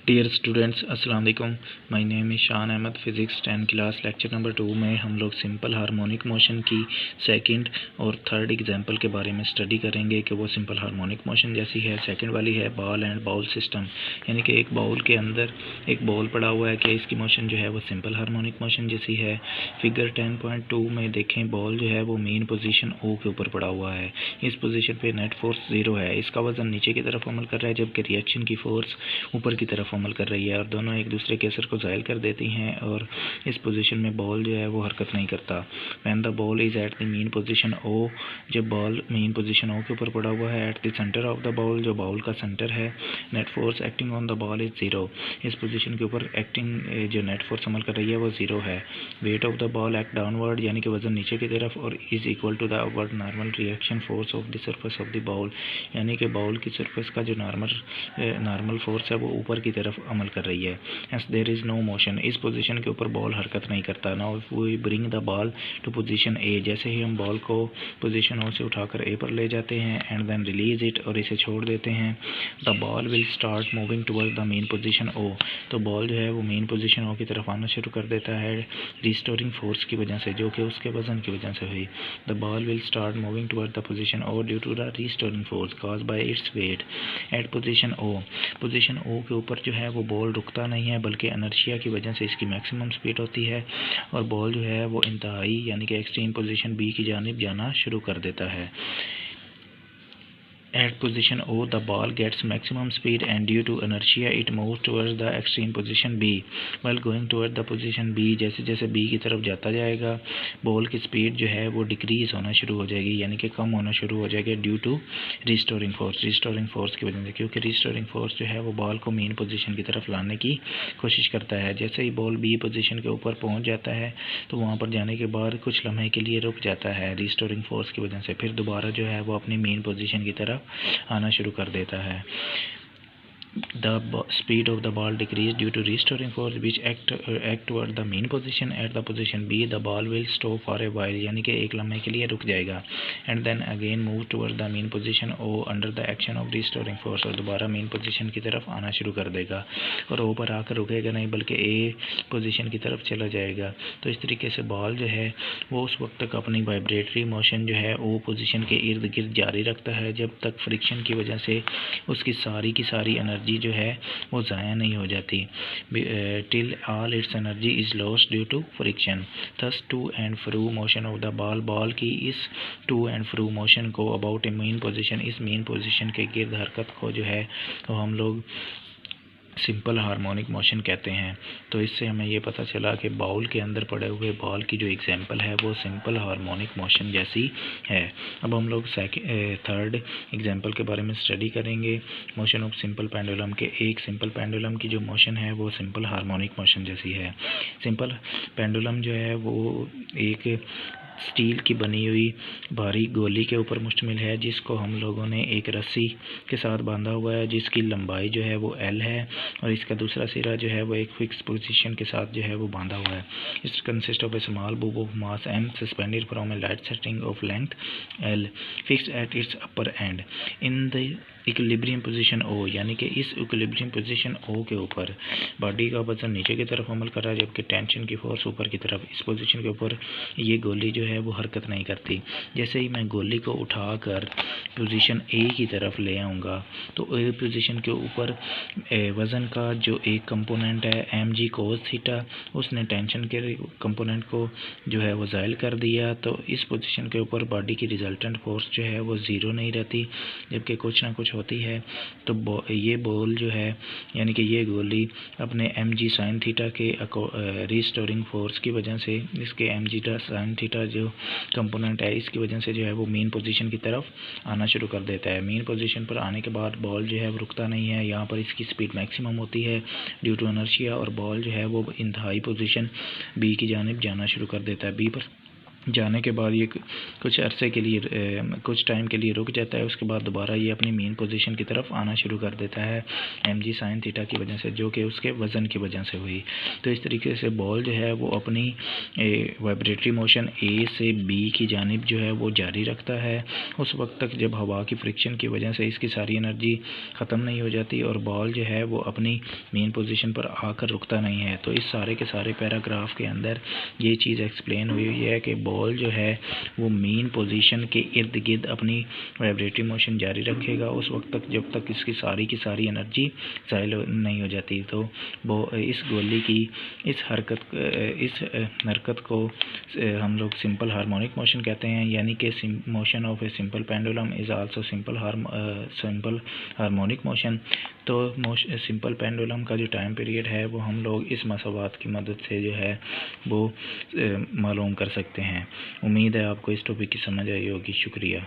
Dear students, अस्सलाम वालेकुम। My name is Shan Ahmad. Physics 10 class lecture number 2 में हम लोग सिंपल हार्मोनिक मोशन की सेकंड और थर्ड एग्जांपल के बारे में स्टडी करेंगे कि वो सिंपल हार्मोनिक मोशन जैसी है। सेकंड वाली है बॉल एंड बाउल सिस्टम, यानी कि एक बाउल के अंदर एक बॉल पड़ा हुआ है कि इसकी मोशन जो है वो सिंपल हार्मोनिक मोशन जैसी है। फिगर 10.2 में देखें, बॉल जो है वो मेन पोजीशन ओ के ऊपर पड़ा हुआ है। इस पोजीशन पे नेट फोर्स 0 है। इसका वजन नीचे की तरफ अमल कर रहा है, जबकि रिएक्शन की फोर्स ऊपर की तरफ अमल कर रही है और दोनों एक दूसरे के असर को ज़ायल कर देती हैं। और इस पोजीशन में बॉल जो है वो हरकत नहीं करता। When the ball is at the mean position O, जब बॉल मेन पोजीशन ओ के ऊपर पड़ा हुआ है, at the centre of the ball, जो बाउल का सेंटर है, net force acting on the ball is 0। इस पोजीशन के ऊपर एक्टिंग जो नेट फोर्स अमल कर रही है वो 0 है। Weight of the ball act downward, यानी कि वजन नीचे की तरफ, और is equal to the upward normal reaction force of the surface of the bowl, यानी कि बाउल की सरफेस का जो नॉर्मल फोर्स है वो ऊपर की तरफ अमल कर रही है। Hence there is no motion. इस पोजीशन के ऊपर बॉल हरकत नहीं करता। Now if we bring the ball to position A, जैसे ही हम बॉल को पोजीशन ओ से उठाकर ए पर ले जाते हैं एंड देन रिलीज इट, और इसे छोड़ देते हैं, the ball will start moving toward the mean position O. तो बॉल जो है वो मेन पोजीशन ओ की तरफ आना शुरू कर देता है रिस्टोरिंग फोर्स की वजह से, जो कि उसके वजन की वजह से हुई। The ball will start moving toward the position O due to the restoring force cause by its weight at position O. Position O के ऊपर जो है वो बॉल रुकता नहीं है, बल्कि इनर्शिया की वजह से इसकी मैक्सिमम स्पीड होती है और बॉल जो है वो इंतहाई यानी कि एक्सट्रीम पोजीशन बी की जानिब जाना शुरू कर देता है। At position O, the ball gets maximum speed and due to inertia it moves towards the extreme position B. While going toward the position B, जैसे जैसे B की तरफ जाता जाएगा, बॉल की स्पीड जो है वो डिक्रीज होना शुरू हो जाएगी, यानी कि कम होना शुरू हो जाएगी ड्यू टू रिस्टोरिंग फोर्स की वजह से, क्योंकि रिस्टोरिंग फोर्स जो है वो बॉल को मेन पोजीशन की तरफ लाने की कोशिश करता है। जैसे ही बॉल B पोजीशन के ऊपर पहुंच जाता है तो वहां पर जाने के बाद कुछ लम्हे के लिए रुक जाता है रिस्टोरिंग फोर्स की वजह से, फिर दोबारा जो है वो अपनी मेन पोजीशन की तरफ आना शुरू कर देता है। The speed of the ball decrease due to restoring force which act toward the main position. At the position B, the ball will stop for a while, यानी कि एक लम्हे के लिए रुक जाएगा, and then again move toward the main position O under the action of restoring force, और दोबारा मेन पोजीशन की तरफ आना शुरू कर देगा और O पर आकर रुकेगा नहीं, बल्कि A पोजीशन की तरफ चला जाएगा। तो इस तरीके से बॉल जो है वो उस वक्त तक अपनी वाइब्रेटरी मोशन जो है O पोजीशन के इर्द गिर्द जारी रखता है जब तक फ्रिक्शन की वजह से उसकी सारी की सारी एनर्जी जो है वो ज़ाया नहीं हो जाती, till all its energy is lost due to friction. Thus to and fro motion of the ball की इस टू एंड फ्रू मोशन को अबाउट ए मेन पोजीशन, इस मेन पोजीशन के गिर्द हरकत को जो है तो हम लोग सिंपल हार्मोनिक मोशन कहते हैं। तो इससे हमें ये पता चला कि बाउल के अंदर पड़े हुए बॉल की जो एग्जांपल है वो सिंपल हार्मोनिक मोशन जैसी है। अब हम लोग थर्ड एग्जांपल के बारे में स्टडी करेंगे। मोशन ऑफ सिंपल पेंडुलम के, एक सिंपल पेंडुलम की जो मोशन है वो सिंपल हार्मोनिक मोशन जैसी है। सिंपल पेंडुलम जो है वो एक स्टील की बनी हुई भारी गोली के ऊपर मुश्तमिल है, जिसको हम लोगों ने एक रस्सी के साथ बांधा हुआ है, जिसकी लंबाई जो है वो L है और इसका दूसरा सिरा जो है वो एक फिक्स पोजीशन के साथ जो है वो बांधा हुआ है। It consist of A small boob of mass M suspended from A light setting of length L fixed at its upper and in the equilibrium position O, यानी कि इस इक्विलिब्रियम पोजीशन O के ऊपर बॉडी का वजन नीचे की तरफ अमल कर रहा है, जबकि टेंशन की फोर्स ऊपर की तरफ। इस पोजीशन के ऊपर ये गोली जो है वो हरकत नहीं करती। जैसे ही मैं गोली को उठाकर पोजीशन A की तरफ ले आऊँगा तो A पोजीशन के ऊपर वज़न का जो एक कंपोनेंट है mg cos थीटा, उसने टेंशन के कंपोनेंट को जो है वो ज़ायल कर दिया। तो इस पोजीशन के ऊपर बॉडी की रिजल्टेंट फोर्स जो है वो 0 नहीं रहती, जबकि कुछ ना कुछ होती है। तो ये बॉल जो है यानी कि ये गोली अपने mg sin थीटा के रिस्टोरिंग फोर्स की वजह से, इसके mg sin थीटा जो कंपोनेंट है इसकी वजह से जो है वो मेन पोजीशन की तरफ आना शुरू कर देता है। मेन पोजीशन पर आने के बाद बॉल जो है वो रुकता नहीं है, यहाँ पर इसकी स्पीड मैक्सिमम होती है ड्यू टू इनर्शिया, और बॉल जो है वो इंतहाई पोजीशन बी की जानिब जाना शुरू कर देता है। बी पर जाने के बाद ये कुछ अरसे के लिए कुछ टाइम के लिए रुक जाता है, उसके बाद दोबारा ये अपनी मेन पोजीशन की तरफ आना शुरू कर देता है mg sin थीटा की वजह से, जो कि उसके वज़न की वजह से हुई। तो इस तरीके से बॉल जो है वो अपनी वाइब्रेटरी मोशन ए से बी की जानिब जो है वो जारी रखता है उस वक्त तक जब हवा की फ्रिक्शन की वजह से इसकी सारी एनर्जी ख़त्म नहीं हो जाती और बॉल जो है वो अपनी मेन पोजीशन पर आकर रुकता नहीं है। तो इस सारे के सारे पैराग्राफ के अंदर ये चीज़ एक्सप्लेन हुई है कि बॉल जो है वो मेन पोजीशन के इर्द गिर्द अपनी वाइब्रेटरी मोशन जारी रखेगा उस वक्त तक जब तक इसकी सारी एनर्जी ज़ायल नहीं हो जाती। तो वो इस गोली की इस हरकत को हम लोग सिंपल हार्मोनिक मोशन कहते हैं, यानी कि motion of a simple pendulum is also simple harmonic motion. तो सिंपल पेंडुलम का जो टाइम पीरियड है वो हम लोग इस मसवात की मदद से जो है वो मालूम कर सकते हैं। उम्मीद है आपको इस टॉपिक की समझ आई होगी। शुक्रिया।